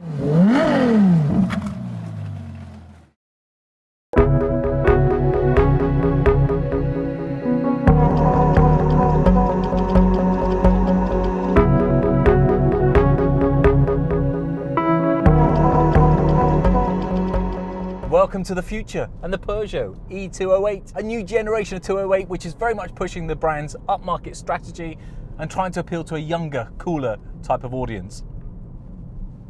Welcome to the future and the Peugeot E208, a new generation of 208 which is very much pushing the brand's upmarket strategy and trying to appeal to a younger, cooler type of audience.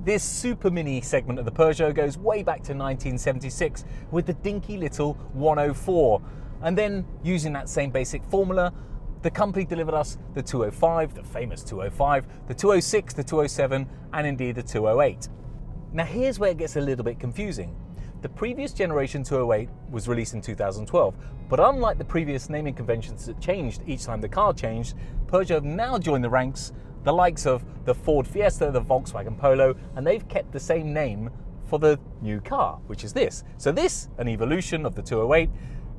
This super mini segment of the Peugeot goes way back to 1976 with the dinky little 104, and then using that same basic formula, the company delivered us the 205, the famous 205, the 206, the 207 and indeed the 208. Now here's where it gets a little bit confusing. The previous generation 208 was released in 2012, but unlike the previous naming conventions that changed each time the car changed, Peugeot have now joined the ranks the likes of the Ford Fiesta, the Volkswagen Polo, and they've kept the same name for the new car, which is this. So this, an evolution of the 208,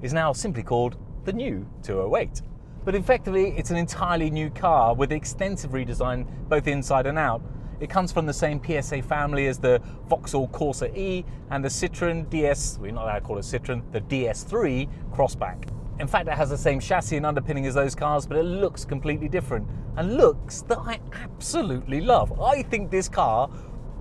is now simply called the new 208. But effectively, it's an entirely new car with extensive redesign both inside and out. It comes from the same PSA family as the Vauxhall Corsa E and the Citroën DS, we're not allowed to call it Citroën, the DS3 Crossback. In fact, it has the same chassis and underpinning as those cars, but it looks completely different, and looks that I absolutely love. I think this car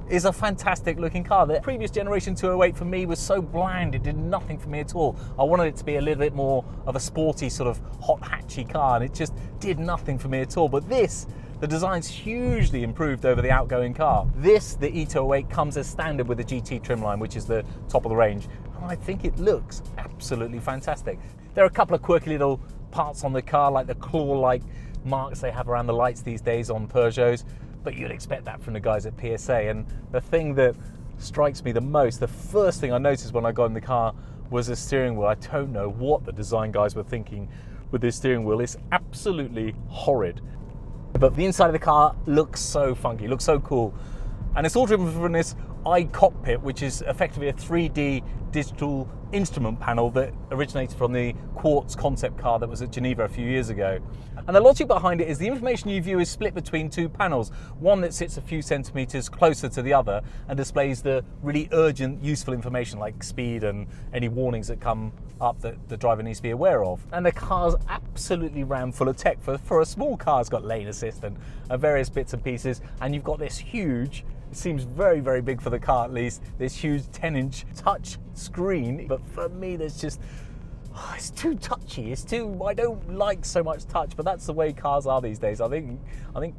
is a fantastic looking car. The previous generation 208 for me was so bland, it did nothing for me at all. I wanted it to be a little bit more of a sporty sort of hot hatchy car, and it just did nothing for me at all. But this, the design's hugely improved over the outgoing car. This, the E208, comes as standard with the GT trimline, which is the top of the range. And I think it looks absolutely fantastic. There are a couple of quirky little parts on the car, like the claw-like marks they have around the lights these days on Peugeots, but you'd expect that from the guys at PSA. And the thing that strikes me the most, the first thing I noticed when I got in the car, was the steering wheel. I don't know what the design guys were thinking with this steering wheel. It's absolutely horrid. But the inside of the car looks so funky, looks so cool. And it's all driven from this iCockpit, which is effectively a 3D digital instrument panel that originated from the Quartz concept car that was at Geneva a few years ago. And the logic behind it is the information you view is split between two panels, one that sits a few centimeters closer to the other and displays the really urgent, useful information like speed and any warnings that come up that the driver needs to be aware of. And the car's absolutely rammed full of tech. For a small car, it's got lane assist and various bits and pieces, and you've got this huge, it seems very, very big for the car at least, this huge 10-inch touch screen. But for me, there's just, it's too touchy. I don't like so much touch, but that's the way cars are these days. I think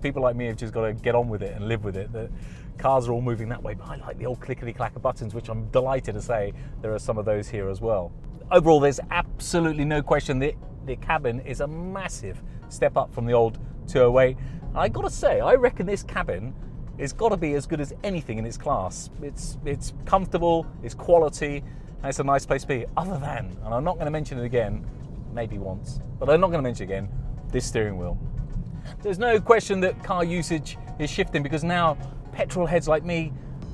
people like me have just got to get on with it and live with it. The cars are all moving that way, but I like the old clickety-clacker buttons, which I'm delighted to say there are some of those here as well. Overall, there's absolutely no question that the cabin is a massive step up from the old 208. And I gotta say, I reckon this cabin has got to be as good as anything in its class. It's comfortable, it's quality, and it's a nice place to be. Other than, and I'm not going to mention it again, maybe once, but I'm not going to mention it again, this steering wheel. There's no question that car usage is shifting, because now petrol heads like me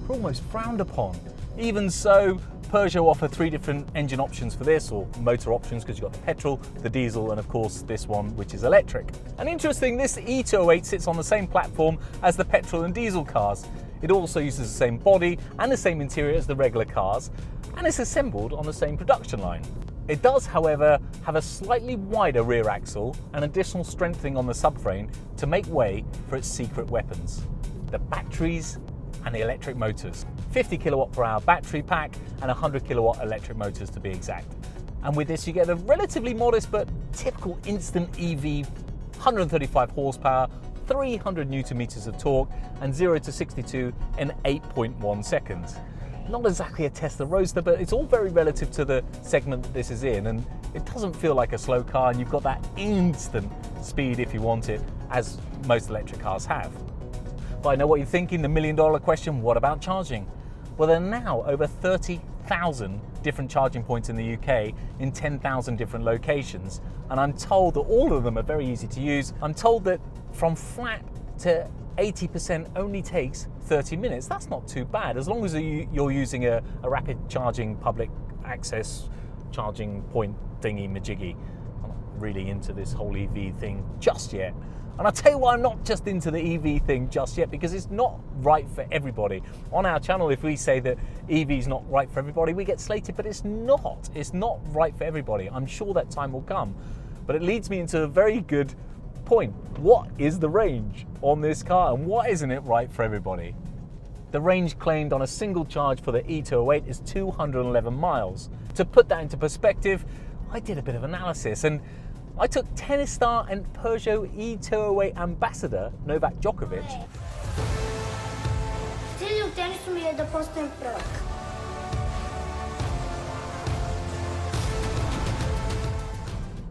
are almost frowned upon. Even so, Peugeot offer 3 different engine options for this, or motor options, because you've got the petrol, the diesel, and of course this one, which is electric. And interesting, this E208 sits on the same platform as the petrol and diesel cars. It also uses the same body and the same interior as the regular cars, and it's assembled on the same production line. It does, however, have a slightly wider rear axle and additional strengthening on the subframe to make way for its secret weapons: the batteries and the electric motors. 50 kilowatt per hour battery pack and 100 kilowatt electric motors to be exact. And with this you get a relatively modest but typical instant EV 135 horsepower, 300 newton meters of torque, and 0 to 62 in 8.1 seconds. Not exactly a Tesla Roadster, but it's all very relative to the segment that this is in, and it doesn't feel like a slow car, and you've got that instant speed if you want it, as most electric cars have. But I know what you're thinking, the million-dollar question: what about charging? Well, there are now over 30,000 different charging points in the UK in 10,000 different locations, and I'm told that all of them are very easy to use. I'm told that from flat to 80% only takes 30 minutes. That's not too bad, as long as you're using a rapid charging public access charging point thingy majiggy. I'm not really into this whole EV thing just yet. And I'll tell you why I'm not just into the EV thing just yet, because it's not right for everybody. On our channel, if we say that EV is not right for everybody, we get slated, but it's not. It's not right for everybody. I'm sure that time will come. But it leads me into a very good point. What is the range on this car, and why isn't it right for everybody? The range claimed on a single charge for the E208 is 211 miles. To put that into perspective, I did a bit of analysis, and I took tennis star and Peugeot E208 ambassador Novak Djokovic. Cilj u tenisu mi je da postanem prvak.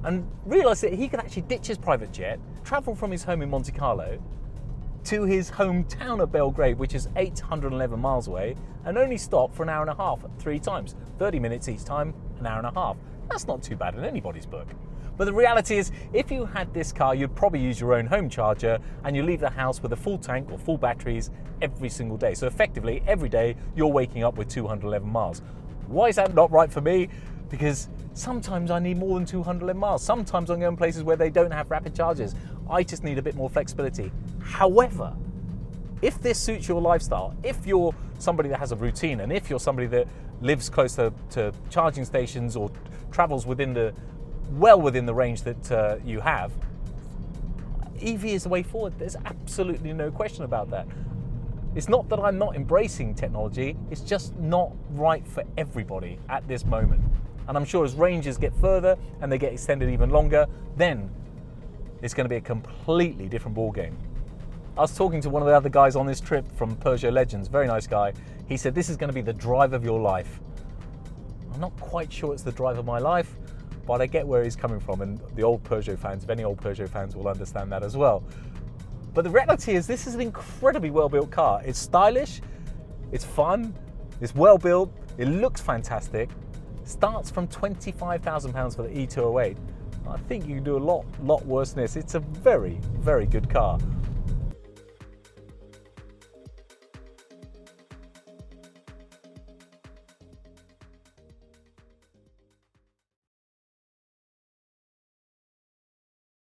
And realised that he could actually ditch his private jet, travel from his home in Monte Carlo to his hometown of Belgrade, which is 811 miles away, and only stop for an hour and a half 3 times, 30 minutes each time, an hour and a half. That's not too bad in anybody's book. But the reality is, if you had this car, you'd probably use your own home charger, and you leave the house with a full tank or full batteries every single day. So effectively, every day, you're waking up with 211 miles. Why is that not right for me? Because sometimes I need more than 211 miles. Sometimes I'm going places where they don't have rapid chargers. I just need a bit more flexibility. However, if this suits your lifestyle, if you're somebody that has a routine, and if you're somebody that lives close to charging stations or travels within the range that you have, EV is the way forward. There's absolutely no question about that. It's not that I'm not embracing technology, it's just not right for everybody at this moment. And I'm sure as ranges get further and they get extended even longer, then it's going to be a completely different ballgame. I was talking to one of the other guys on this trip from Peugeot Legends, very nice guy. He said this is going to be the drive of your life. I'm not quite sure it's the drive of my life, but I get where he's coming from, and the old Peugeot fans, if any old Peugeot fans will understand that as well. But the reality is this is an incredibly well-built car. It's stylish, it's fun, it's well-built, it looks fantastic. Starts from £25,000 for the E208. I think you can do a lot worse than this. It's a very, very good car.